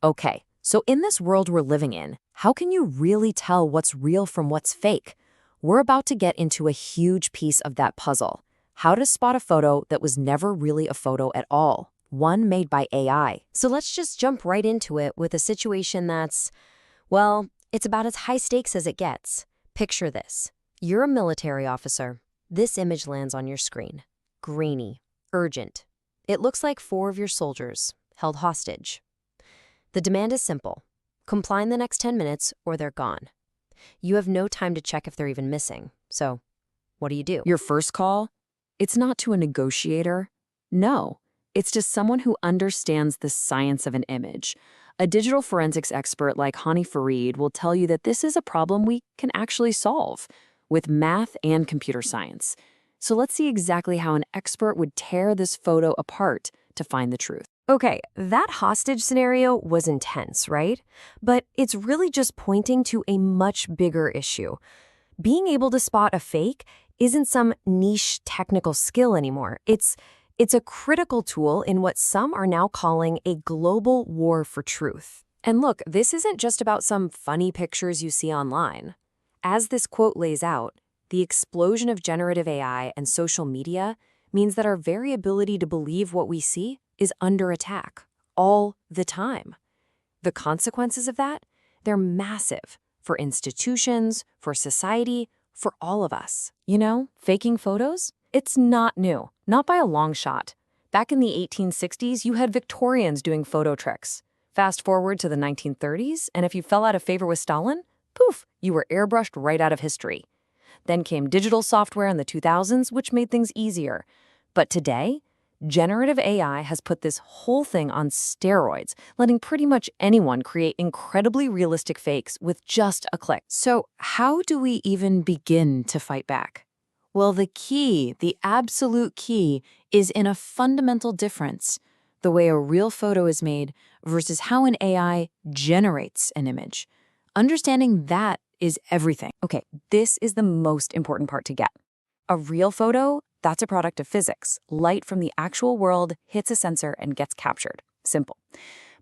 Okay, so in this world we're living in, how can you really tell what's real from what's fake? We're about to get into a huge piece of that puzzle. How to spot a photo that was never really a photo at all, one made by AI. So let's just jump right into it with a situation that's, well, it's about as high stakes as it gets. Picture this. You're a military officer. This image lands on your screen. Grainy, urgent. It looks like 4 of your soldiers held hostage. The demand is simple. Comply in the next 10 minutes or they're gone. You have no time to check if they're even missing. So, what do you do? Your first call? It's not to a negotiator. No, it's to someone who understands the science of an image. A digital forensics expert like Hani Farid will tell you that this is a problem we can actually solve with math and computer science. So let's see exactly how an expert would tear this photo apart to find the truth. Okay, that hostage scenario was intense, right? But it's really just pointing to a much bigger issue. Being able to spot a fake isn't some niche technical skill anymore. It's a critical tool in what some are now calling a global war for truth. And look, this isn't just about some funny pictures you see online. As this quote lays out, the explosion of generative AI and social media means that our very ability to believe what we see is under attack all the time. The consequences of that, they're massive for institutions, for society, for all of us. You know, faking photos? It's not new, not by a long shot. Back in the 1860s, you had Victorians doing photo tricks. Fast forward to the 1930s, and if you fell out of favor with Stalin, poof, you were airbrushed right out of history. Then came digital software in the 2000s, which made things easier. But today, generative AI has put this whole thing on steroids, letting pretty much anyone create incredibly realistic fakes with just a click. So how do we even begin to fight back? Well, the absolute key, is in a fundamental difference, the way a real photo is made versus how an AI generates an image. Understanding that is everything. Okay, this is the most important part to get. A real photo, that's a product of physics. Light from the actual world hits a sensor and gets captured. Simple.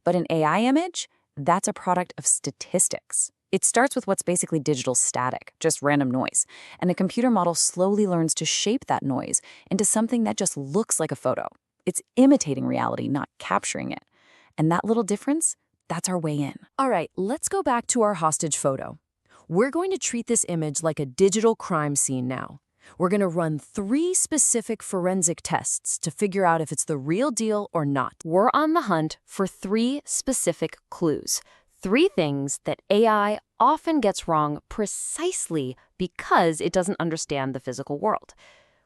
But an AI image, that's a product of statistics. It starts with what's basically digital static, just random noise. And a computer model slowly learns to shape that noise into something that just looks like a photo. It's imitating reality, not capturing it. And that little difference, that's our way in. All right, let's go back to our hostage photo. We're going to treat this image like a digital crime scene now. We're going to run 3 specific forensic tests to figure out if it's the real deal or not. We're on the hunt for 3 specific clues. 3 things that AI often gets wrong precisely because it doesn't understand the physical world.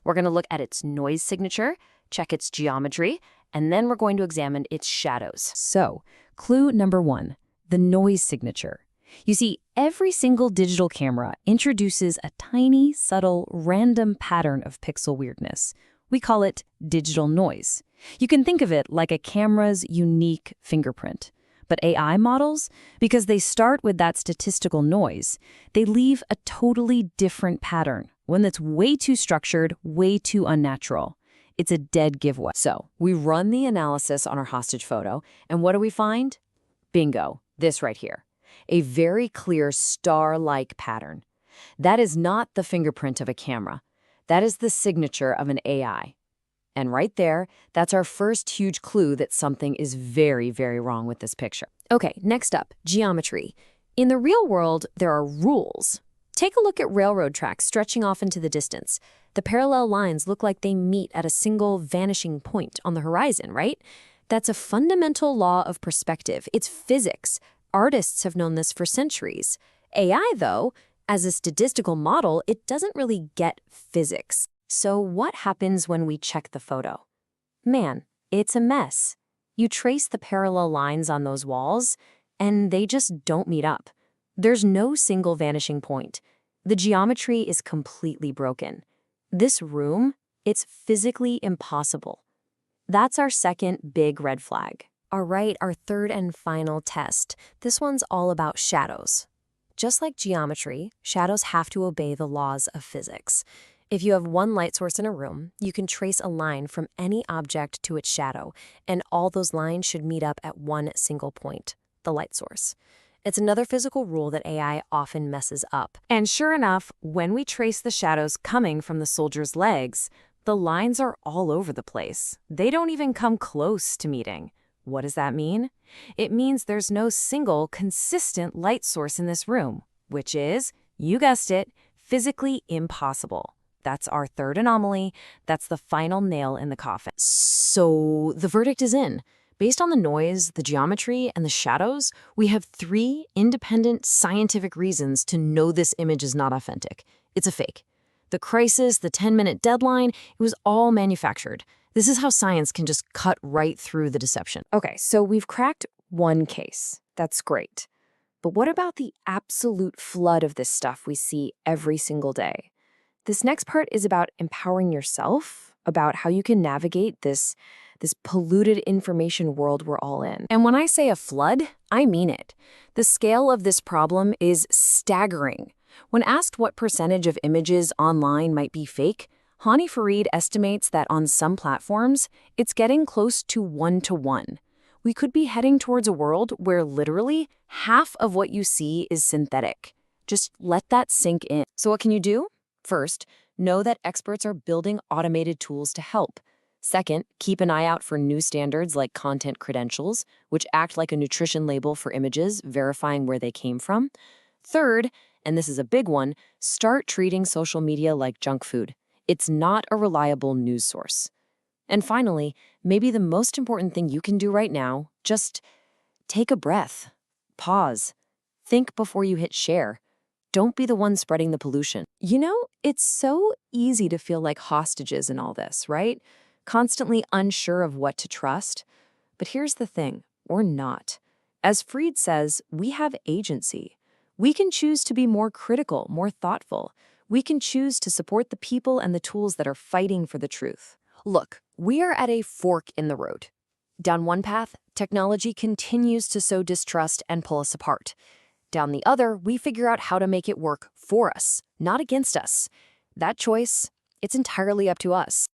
We're going to look at its noise signature, check its geometry, and then we're going to examine its shadows. So, clue number 1, the noise signature. You see, every single digital camera introduces a tiny, subtle, random pattern of pixel weirdness. We call it digital noise. You can think of it like a camera's unique fingerprint. But AI models, because they start with that statistical noise, they leave a totally different pattern, one that's way too structured, way too unnatural. It's a dead giveaway. So, we run the analysis on our hostage photo, and what do we find? Bingo, this right here. A very clear star-like pattern. That is not the fingerprint of a camera. That is the signature of an AI. And right there, that's our first huge clue that something is very, very wrong with this picture. Okay, next up, geometry. In the real world, there are rules. Take a look at railroad tracks stretching off into the distance. The parallel lines look like they meet at a single vanishing point on the horizon, right? That's a fundamental law of perspective. It's physics. Artists have known this for centuries. AI, though, as a statistical model, it doesn't really get physics. So what happens when we check the photo? Man, it's a mess. You trace the parallel lines on those walls, and they just don't meet up. There's no single vanishing point. The geometry is completely broken. This room, it's physically impossible. That's our second big red flag. All right, our third and final test. This one's all about shadows. Just like geometry, shadows have to obey the laws of physics. If you have one light source in a room, you can trace a line from any object to its shadow, and all those lines should meet up at one single point. the light source. It's another physical rule that AI often messes up. And sure enough, when we trace the shadows coming from the soldier's legs, the lines are all over the place. They don't even come close to meeting. What does that mean? It means there's no single, consistent light source in this room, which is, you guessed it, physically impossible. That's our third anomaly. That's the final nail in the coffin. So the verdict is in. Based on the noise, the geometry, and the shadows, we have 3 independent scientific reasons to know this image is not authentic. It's a fake. The crisis, the 10-minute deadline, it was all manufactured. This is how science can just cut right through the deception. Okay, so we've cracked one case. That's great. But what about the absolute flood of this stuff we see every single day? This next part is about empowering yourself, about how you can navigate this polluted information world we're all in. And when I say a flood, I mean it. The scale of this problem is staggering. When asked what percentage of images online might be fake, Hani Farid estimates that on some platforms, it's getting close to 1-to-1. We could be heading towards a world where literally half of what you see is synthetic. Just let that sink in. So what can you do? First, know that experts are building automated tools to help. Second, keep an eye out for new standards like content credentials, which act like a nutrition label for images, verifying where they came from. Third, and this is a big one, start treating social media like junk food. It's not a reliable news source. And finally, maybe the most important thing you can do right now, just take a breath, pause, think before you hit share. Don't be the one spreading the pollution. You know, it's so easy to feel like hostages in all this, right? Constantly unsure of what to trust. But here's the thing, we're not. As Fried says, we have agency. We can choose to be more critical, more thoughtful. We can choose to support the people and the tools that are fighting for the truth. Look, we are at a fork in the road. Down one path, technology continues to sow distrust and pull us apart. Down the other, we figure out how to make it work for us, not against us. That choice, it's entirely up to us.